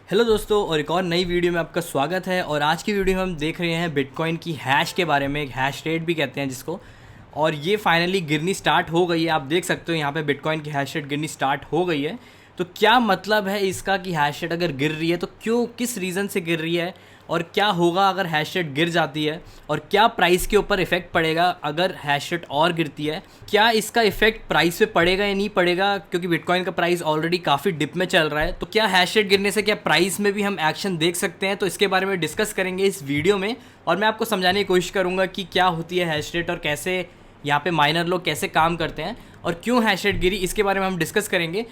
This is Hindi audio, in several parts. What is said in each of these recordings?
हेलो दोस्तों, और एक और नई वीडियो में आपका स्वागत है। और आज की वीडियो में हम देख रहे हैं बिटकॉइन की हैश के बारे में, हैश रेट भी कहते हैं जिसको। और ये फाइनली गिरनी स्टार्ट हो गई है। आप देख सकते हो यहाँ पे बिटकॉइन की हैश रेट गिरनी स्टार्ट हो गई है। तो क्या मतलब है इसका कि हैश रेट अगर गिर रही है तो क्यों, किस रीज़न से गिर रही है, और क्या होगा अगर हैश रेट गिर जाती है, और क्या प्राइस के ऊपर इफेक्ट पड़ेगा अगर हैश रेट और गिरती है। क्या इसका इफेक्ट प्राइस पे पड़ेगा या नहीं पड़ेगा, क्योंकि बिटकॉइन का प्राइस ऑलरेडी काफ़ी डिप में चल रहा है। तो क्या हैश रेट गिरने से क्या प्राइस में भी हम एक्शन देख सकते हैं, तो इसके बारे में डिस्कस करेंगे इस वीडियो में। और मैं आपको समझाने की कोशिश करूँगा कि क्या होती है हैश रेट, और कैसे यहाँ पे माइनर लोग कैसे काम करते हैं, और क्यों हैश रेट गिरी, इसके बारे में हम डिस्कस करेंगे।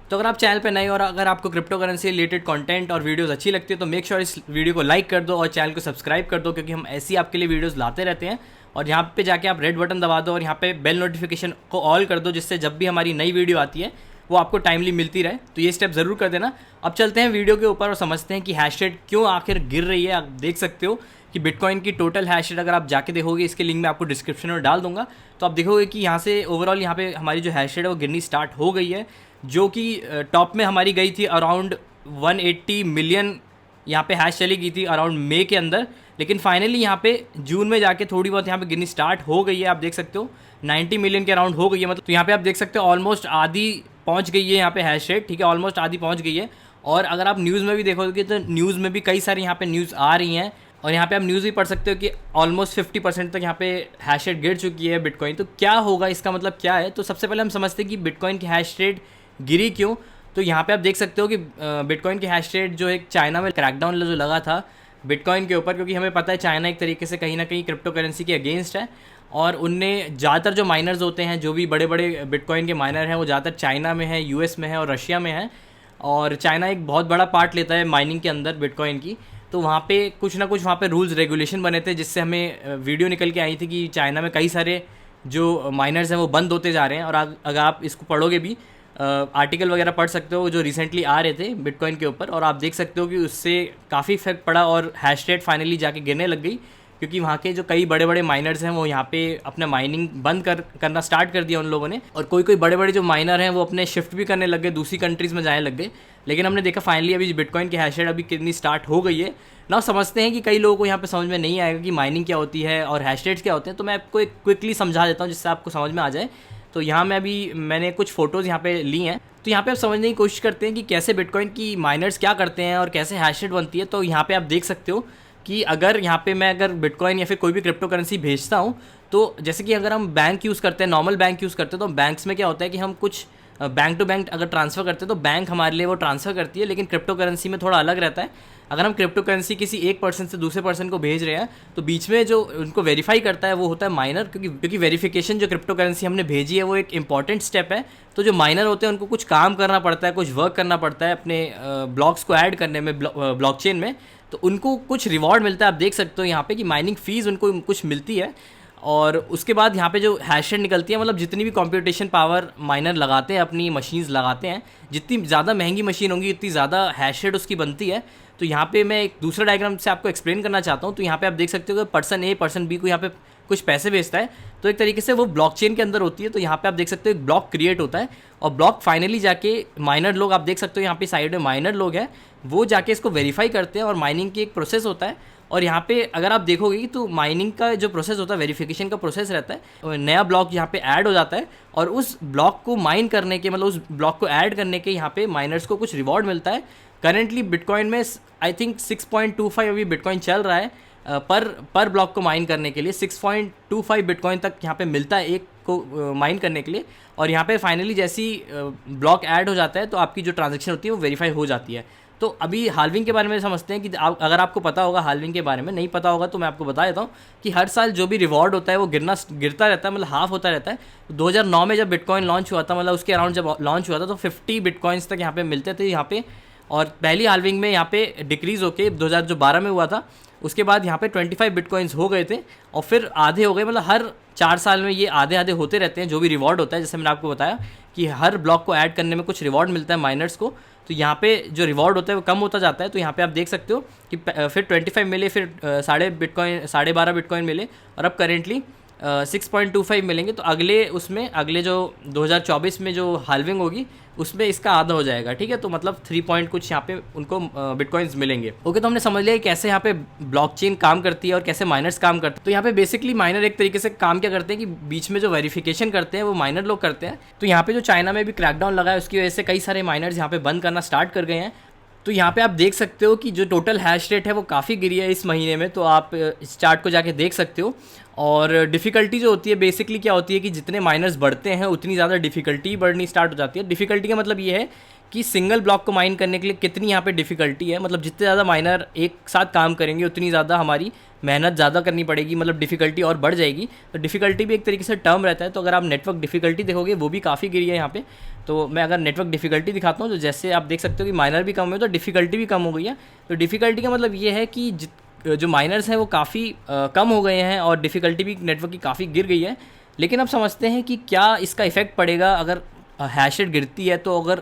तो अगर आप चैनल पे नए और अगर आपको क्रिप्टो करेंसी रिलेटेड कंटेंट और वीडियोस अच्छी लगती है तो मेक श्योर इस वीडियो को लाइक कर दो और चैनल को सब्सक्राइब कर दो, क्योंकि हम ऐसी आपके लिए वीडियोस लाते रहते हैं। और यहाँ पे जाके आप रेड बटन दबा दो और यहाँ पे बेल नोटिफिकेशन को ऑल कर दो, जिससे जब भी हमारी नई वीडियो आती है वो आपको टाइमली मिलती रहे। तो ये स्टेप ज़रूर कर देना। अब चलते हैं वीडियो के ऊपर और समझते हैं कि हैश रेट क्यों आखिर गिर रही है। आप देख सकते हो कि बिटकॉइन की टोटल हैश रेट अगर आप जाके देखोगे, इसके लिंक मैं आपको डिस्क्रिप्शन में डाल दूंगा, तो आप देखोगे कि यहाँ से ओवरऑल यहाँ पे हमारी जो हैश रेट है वो गिरनी स्टार्ट हो गई है, जो कि टॉप में हमारी गई थी अराउंड 180 मिलियन। यहाँ पे हैश चली गई थी अराउंड मई के अंदर, लेकिन फाइनली यहाँ पे जून में जाके थोड़ी बहुत यहाँ पे गिरनी स्टार्ट हो गई है। आप देख सकते हो 90 मिलियन के अराउंड हो गई है, मतलब। तो यहाँ पे आप देख सकते हो ऑलमोस्ट आधी पहुँच गई है यहाँ पे हैश रेट, ठीक है, ऑलमोस्ट आधी पहुँच गई है। और अगर आप न्यूज़ में भी देखोगे तो न्यूज़ में भी कई सारी यहाँ पे न्यूज़ आ रही हैं, और यहाँ पे आप न्यूज़ भी पढ़ सकते हो कि ऑलमोस्ट 50% तक यहाँ पे हैश रेट गिर चुकी है बिटकॉइन। तो क्या होगा, इसका मतलब क्या है। तो सबसे पहले हम समझते हैं कि बिटकॉइन की हैश रेट गिरी क्यों। तो यहाँ पे आप देख सकते हो कि बिटकॉइन की हैश रेट जो एक चाइना में क्रैकडाउन जो लगा था बिटकॉइन के ऊपर, क्योंकि हमें पता है चाइना एक तरीके से कहीं ना कहीं क्रिप्टो करेंसी के अगेंस्ट है। और उनने ज़्यादातर जो माइनर्स होते हैं, जो भी बड़े बड़े बिटकॉइन के माइनर हैं, वो ज़्यादातर चाइना में है, यूएस में है और रशिया में है। और चाइना एक बहुत बड़ा पार्ट लेता है माइनिंग के अंदर बिटकॉइन की। तो वहाँ पे कुछ ना कुछ वहाँ पे रूल्स रेगुलेशन बने थे, जिससे हमें वीडियो निकल के आई थी कि चाइना में कई सारे जो माइनर्स हैं वो बंद होते जा रहे हैं। और अगर आप इसको पढ़ोगे भी, आर्टिकल वगैरह पढ़ सकते हो जो रिसेंटली आ रहे थे बिटकॉइन के ऊपर, और आप देख सकते हो कि उससे काफ़ी इफेक्ट पड़ा और हैश रेट फाइनली जाके गिरने लग गई, क्योंकि वहाँ के जो कई बड़े बड़े माइनर्स हैं वो यहाँ पे अपना माइनिंग बंद करना स्टार्ट कर दिया उन लोगों ने। और कोई कोई बड़े बड़े जो माइनर हैं वो अपने शिफ्ट भी करने लग गए, दूसरी कंट्रीज़ में जाने लग गए। लेकिन हमने देखा फाइनली अभी बिटकॉइन की हैश रेट अभी कितनी स्टार्ट हो गई है ना। समझते हैं कि कई लोगों को यहाँ पे समझ में नहीं आएगा कि माइनिंग क्या होती है और हैश रेट्स क्या होते हैं, तो मैं आपको एक क्विकली समझा देता हूँ जिससे आपको समझ में आ जाए। तो यहाँ मैंने कुछ फ़ोटोज़ यहाँ पे ली हैं, तो यहाँ पे आप समझने की कोशिश करते हैं कि कैसे बिटकॉइन की माइनर्स क्या करते हैं और कैसे हैश रेट बनती है। तो यहाँ पे आप देख सकते हो कि अगर यहाँ पे मैं अगर बिटकॉइन या फिर कोई भी क्रिप्टो करेंसी भेजता हूँ, तो जैसे कि अगर हम बैंक यूज़ करते हैं, नॉर्मल बैंक यूज़ करते हैं, तो बैंक्स में क्या होता है कि हम कुछ बैंक टू बैंक अगर ट्रांसफ़र करते हैं तो बैंक हमारे लिए वो ट्रांसफ़र करती है। लेकिन क्रिप्टो करेंसी में थोड़ा अलग रहता है। अगर हम क्रिप्टो करेंसी किसी एक पर्सन से दूसरे पर्सन को भेज रहे हैं, तो बीच में जो उनको वेरीफाई करता है वो होता है माइनर, क्योंकि वेरिफिकेशन जो क्रिप्टो करेंसी हमने भेजी है वो एक इंपॉर्टेंट स्टेप है। तो जो माइनर होते हैं उनको कुछ काम करना पड़ता है, कुछ वर्क करना पड़ता है अपने ब्लॉक्स को ऐड करने में ब्लॉकचेन में, तो उनको कुछ रिवॉर्ड मिलता है। आप देख सकते हो यहाँ पे कि माइनिंग फ़ीस उनको कुछ मिलती है। और उसके बाद यहाँ पे जो हैश रेट निकलती है, मतलब जितनी भी कंप्यूटेशन पावर माइनर लगाते हैं, अपनी मशीन्स लगाते हैं, जितनी ज़्यादा महंगी मशीन होंगी उतनी ज़्यादा हैश रेट उसकी बनती है। तो यहाँ पे मैं एक दूसरा डायग्राम से आपको एक्सप्लेन करना चाहता हूँ। तो यहाँ पे आप देख सकते हो कि पर्सन ए पर्सन बी को यहाँ पे कुछ पैसे भेजता है, तो एक तरीके से वो ब्लॉकचेन के अंदर होती है। तो यहाँ पे आप देख सकते हो एक ब्लॉक क्रिएट होता है, और ब्लॉक फाइनली जाके माइनर लोग, आप देख सकते हो यहाँ पे साइड में माइनर लोग हैं, वो जाके इसको वेरीफाई करते हैं। और माइनिंग की एक प्रोसेस होता है। और यहाँ पे अगर आप देखोगे तो माइनिंग का जो प्रोसेस होता है, वेरिफिकेशन का प्रोसेस रहता है, नया ब्लॉक यहाँ पे ऐड हो जाता है, और उस ब्लॉक को माइन करने के, मतलब उस ब्लॉक को ऐड करने के यहाँ पे माइनर्स को कुछ रिवॉर्ड मिलता है। करेंटली बिटकॉइन में आई थिंक 6.25 अभी बिटकॉइन चल रहा है पर ब्लॉक को माइन करने के लिए। 6.25 बिटकॉइन तक यहाँ पे मिलता है एक को माइन करने के लिए। और यहाँ पे फाइनली जैसी ब्लॉक ऐड हो जाता है तो आपकी जो ट्रांजेक्शन होती है वो वेरीफाई हो जाती है। तो अभी हाल्विंग के बारे में समझते हैं कि अगर आपको पता होगा हाल्विंग के बारे में, नहीं पता होगा तो मैं आपको बता देता हूँ कि हर साल जो भी रिवॉर्ड होता है वो गिरता रहता है, मतलब हाफ होता रहता है। 2009 में जब बिटकॉइन लॉन्च हुआ था, मतलब उसके अराउंड जब लॉन्च हुआ था, तो 50 बिटकॉइंस तक यहाँ पे मिलते थे यहाँ पे। और पहली हाल्विंग में यहाँ पे डिक्रीज़ होके 2012 में हुआ था, उसके बाद यहाँ पे 25 बिटकॉइंस हो गए थे, और फिर आधे हो गए। मतलब हर 4 साल में ये आधे आधे होते रहते हैं जो भी रिवॉर्ड होता है। जैसे मैंने आपको बताया कि हर ब्लॉक को ऐड करने में कुछ रिवॉर्ड मिलता है माइनर्स को, तो यहाँ पे जो रिवॉर्ड होता है वो कम होता जाता है। तो यहाँ पे आप देख सकते हो कि फिर 25 मिले, फिर 12.5 बिटकॉइन मिले, और अब करेंटली 6.25 मिलेंगे। तो अगले जो 2024 में जो हाल्विंग होगी उसमें इसका आधा हो जाएगा, ठीक है। तो मतलब 3 पॉइंट कुछ यहाँ पे उनको बिटकॉइंस मिलेंगे। ओके, तो हमने समझ लिया कि कैसे यहाँ पे ब्लॉकचेन काम करती है और कैसे माइनर्स काम करते हैं। तो यहाँ पे बेसिकली माइनर एक तरीके से काम क्या करते हैं कि बीच में जो वेरिफिकेशन करते हैं वो माइनर लोग करते हैं। तो यहाँ पे जो चाइना में भी क्रैकडाउन लगा है उसकी वजह से कई सारे माइनर्स यहाँ पे बंद करना स्टार्ट कर गए हैं। तो यहाँ पे आप देख सकते हो कि जो टोटल हैश रेट है वो काफ़ी गिरी है इस महीने में, तो आप इस चार्ट को जाके देख सकते हो। और डिफ़िकल्टी जो होती है बेसिकली क्या होती है कि जितने माइनर्स बढ़ते हैं उतनी ज़्यादा डिफ़िकल्टी बढ़नी स्टार्ट हो जाती है। डिफ़िकल्टी का मतलब ये है कि सिंगल ब्लॉक को माइन करने के लिए कितनी यहाँ पे डिफ़िकल्टी है, मतलब जितने ज़्यादा माइनर एक साथ काम करेंगे उतनी ज़्यादा हमारी मेहनत ज़्यादा करनी पड़ेगी, मतलब डिफ़िकल्टी और बढ़ जाएगी। तो डिफ़िकल्टी भी एक तरीके से टर्म रहता है। तो अगर आप नेटवर्क डिफ़िकल्टी देखोगे वो भी काफ़ी गिरी है यहाँ पे। तो मैं अगर नेटवर्क डिफ़िकल्टी दिखाता हूँ तो जैसे आप देख सकते हो कि माइनर भी कम हुए तो डिफ़िकल्टी भी कम हो गई है। तो डिफ़िकल्टी का मतलब ये है कि जो माइनर्स हैं वो काफ़ी कम हो गए हैं और डिफ़िकल्टी भी नेटवर्क की काफ़ी गिर गई है। लेकिन अब समझते हैं कि क्या इसका इफ़ेक्ट पड़ेगा अगर हैश रेट गिरती है, तो अगर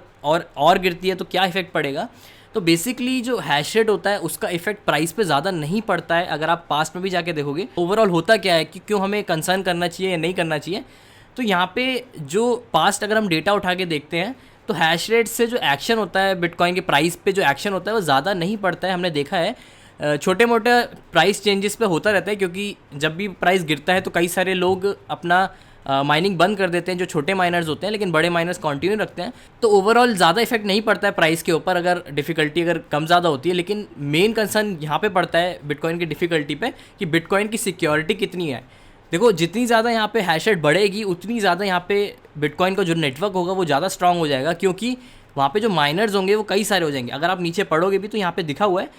और गिरती है तो क्या इफ़ेक्ट पड़ेगा। तो बेसिकली जो हैश रेट होता है उसका इफेक्ट प्राइस पे ज़्यादा नहीं पड़ता है। अगर आप पास्ट में भी जाके देखोगे ओवरऑल होता क्या है कि क्यों हमें कंसर्न करना चाहिए या नहीं करना चाहिए। तो यहाँ पे जो पास्ट अगर हम डेटा उठा के देखते हैं तो हैश रेट से जो एक्शन होता है बिटकॉइन के प्राइस पे जो एक्शन होता है वो ज़्यादा नहीं पड़ता है। हमने देखा है छोटे मोटे प्राइस चेंजेस पे होता रहता है, क्योंकि जब भी प्राइस गिरता है तो कई सारे लोग अपना माइनिंग बंद कर देते हैं जो छोटे माइनर्स होते हैं, लेकिन बड़े माइनर्स कंटिन्यू रखते हैं। तो ओवरऑल ज़्यादा इफेक्ट नहीं पड़ता है प्राइस के ऊपर अगर डिफ़िकल्टी अगर कम ज़्यादा होती है। लेकिन मेन कंसर्न यहाँ पे पड़ता है बिटकॉइन की डिफ़िकल्टी पे कि बिटकॉइन की सिक्योरिटी कितनी है। देखो जितनी ज़्यादा यहाँ पे हैश रेट बढ़ेगी उतनी ज़्यादा यहाँ पे बिटकॉइन का जो नेटवर्क होगा वो ज़्यादा स्ट्रांग हो जाएगा, क्योंकि वहाँ पे जो माइनर्स होंगे वो कई सारे हो जाएंगे। अगर आप नीचे पढ़ोगे भी तो यहाँ पे दिखा हुआ है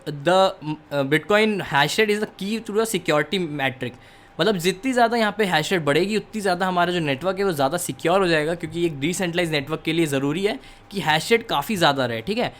the bitcoin hash rate is the key to the security metric. मतलब जितनी ज़्यादा यहाँ पे हैश रेट बढ़ेगी उतनी ज़्यादा हमारा जो नेटवर्क है वो ज़्यादा सिक्योर हो जाएगा, क्योंकि एक डिसेंट्रलाइज नेटवर्क के लिए ज़रूरी है कि हैश रेट काफ़ी ज़्यादा रहे, ठीक है।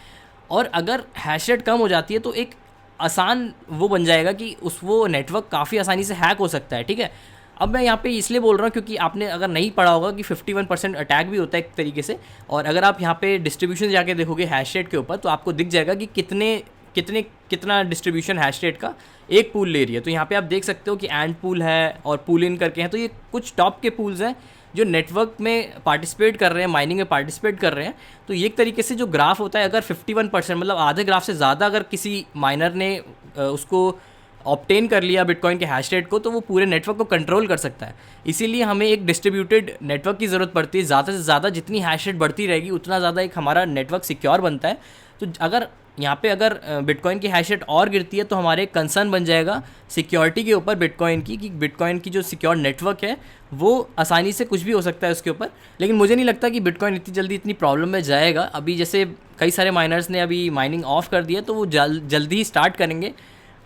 और अगर हैश रेट कम हो जाती है तो एक आसान वो बन जाएगा कि वो नेटवर्क काफ़ी आसानी से हैक हो सकता है, ठीक है। अब मैं यहाँ पे इसलिए बोल रहा हूँ क्योंकि आपने अगर नहीं पढ़ा होगा कि 51% अटैक भी होता है एक तरीके से। और अगर आप यहाँ पे डिस्ट्रीब्यूशन जाके देखोगे हैश रेट के ऊपर तो आपको दिख जाएगा कि कितना डिस्ट्रीब्यूशन हैश रेट का एक पूल ले रही है। तो यहाँ पे आप देख सकते हो कि एंड पूल है और पूल इन करके हैं। तो ये कुछ टॉप के पूल्स हैं जो नेटवर्क में पार्टिसिपेट कर रहे हैं, माइनिंग में पार्टिसिपेट कर रहे हैं। तो ये एक तरीके से जो ग्राफ होता है अगर 51% मतलब आधे ग्राफ से ज़्यादा अगर किसी माइनर ने उसको ऑब्टेन कर लिया बिटकॉइन के हैश रेट को, तो वो पूरे नेटवर्क को कंट्रोल कर सकता है। इसीलिए हमें एक डिस्ट्रीब्यूटेड नेटवर्क की ज़रूरत पड़ती है। ज़्यादा से ज़्यादा जितनी हैश रेट बढ़ती रहेगी उतना ज़्यादा एक हमारा नेटवर्क सिक्योर बनता है। तो अगर यहाँ पे अगर बिटकॉइन की हैश रेट और गिरती है तो हमारे एक कंसर्न बन जाएगा सिक्योरिटी के ऊपर बिटकॉइन की, कि बिटकॉइन की जो सिक्योर नेटवर्क है वो आसानी से कुछ भी हो सकता है उसके ऊपर। लेकिन मुझे नहीं लगता कि बिटकॉइन इतनी जल्दी इतनी प्रॉब्लम में जाएगा। अभी जैसे कई सारे माइनर्स ने अभी माइनिंग ऑफ कर दिया तो वो जल्दी ही स्टार्ट करेंगे।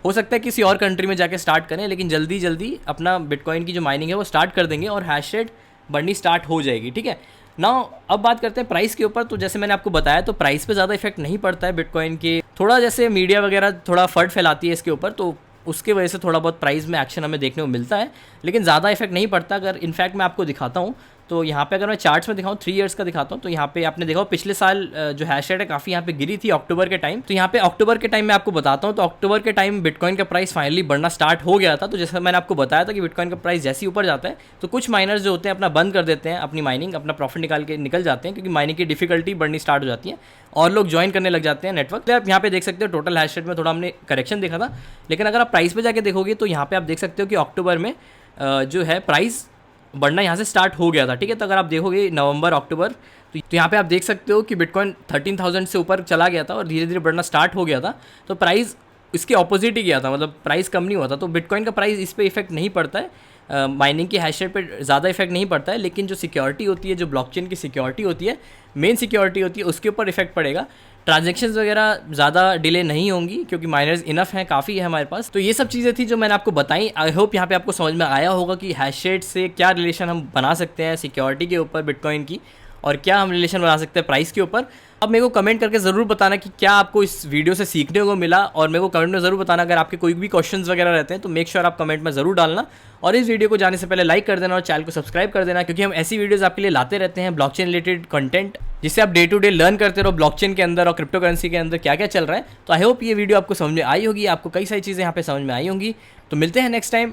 हो सकता है किसी और कंट्री में जाके स्टार्ट करें, लेकिन जल्दी अपना बिटकॉइन की जो माइनिंग है वो स्टार्ट कर देंगे और हैश रेट बढ़नी स्टार्ट हो जाएगी, ठीक है ना। अब बात करते हैं प्राइस के ऊपर। तो जैसे मैंने आपको बताया तो प्राइस पे ज़्यादा इफेक्ट नहीं पड़ता है बिटकॉइन के। थोड़ा जैसे मीडिया वगैरह थोड़ा फर्ड फैलाती है इसके ऊपर, तो उसके वजह से थोड़ा बहुत प्राइस में एक्शन हमें देखने को मिलता है, लेकिन ज़्यादा इफेक्ट नहीं पड़ता। अगर इनफैक्ट मैं आपको दिखाता हूँ तो यहाँ पे अगर मैं चार्ट्स में दिखाऊँ 3 इयर्स का दिखाता हूँ तो यहाँ पे आपने देखा पिछले साल जो हैश रेट है काफ़ी यहाँ पे गिरी थी अक्टूबर के टाइम। तो यहाँ पे अक्टूबर के टाइम मैं आपको बताता हूँ, तो अक्टूबर के टाइम बिटकॉइन का प्राइस फाइनली बढ़ना स्टार्ट हो गया था। तो जैसे मैंने आपको बताया था कि बिटकॉइन का प्राइस जैसे ही ऊपर जाता है तो कुछ माइनर्स जो होते हैं अपना बंद कर देते हैं अपनी माइनिंग, अपना प्रॉफिट निकाल के निकल जाते हैं, क्योंकि माइनिंग की डिफिकल्टी बढ़नी स्टार्ट हो जाती है और लोग ज्वाइन करने लग जाते हैं नेटवर्क। तो आप यहाँ पे देख सकते हो टोटल हैश रेट में थोड़ा हमने करेक्शन देखा था, लेकिन अगर आप प्राइस पे जाके देखोगे तो यहाँ पे आप देख सकते हो कि अक्टूबर में जो है प्राइस बढ़ना यहाँ से स्टार्ट हो गया था, ठीक है। तो अगर आप देखोगे नवंबर अक्टूबर तो यहाँ पे आप देख सकते हो कि बिटकॉइन 13,000 से ऊपर चला गया था और धीरे धीरे बढ़ना स्टार्ट हो गया था। तो प्राइस इसके ऑपोजिट ही गया था, मतलब प्राइस कम नहीं हुआ था। तो बिटकॉइन का प्राइस इस पर इफेक्ट नहीं पड़ता है, माइनिंग की हैश रेट पर ज़्यादा इफेक्ट नहीं पड़ता है, लेकिन जो सिक्योरिटी होती है, जो ब्लॉकचेन की सिक्योरिटी होती है, मेन सिक्योरिटी होती है, उसके ऊपर इफेक्ट पड़ेगा। ट्रांजैक्शंस वगैरह ज़्यादा डिले नहीं होंगी क्योंकि माइनर्स इनफ हैं, काफ़ी है हमारे पास। तो ये सब चीज़ें थी जो मैंने आपको बताई। आई होप यहाँ पे आपको समझ में आया होगा कि हैश रेट से क्या रिलेशन हम बना सकते हैं सिक्योरिटी के ऊपर बिटकॉइन की, और क्या हम रिलेशन बना सकते हैं प्राइस के ऊपर। अब मेरे को कमेंट करके ज़रूर बताना कि क्या आपको इस वीडियो से सीखने को मिला, और मेरे को कमेंट में ज़रूर बताना अगर आपके कोई भी क्वेश्चंस वगैरह रहते हैं तो मेक श्योर आप कमेंट में ज़रूर डालना। और इस वीडियो को जाने से पहले लाइक कर देना और चैनल को सब्सक्राइब कर देना, क्योंकि हम ऐसी वीडियोज़ आपके लिए लाते रहते हैं ब्लॉकचेन रिलेटेड कंटेंट, जिससे आप डे टू डे लर्न करते रहो ब्लॉकचेन के अंदर और क्रिप्टो करेंसी के अंदर क्या क्या चल रहा है। तो आई होप ये वीडियो आपको समझ में आई होगी, आपको कई सारी चीज़ें यहाँ पे समझ में आई होंगी। तो मिलते हैं नेक्स्ट टाइम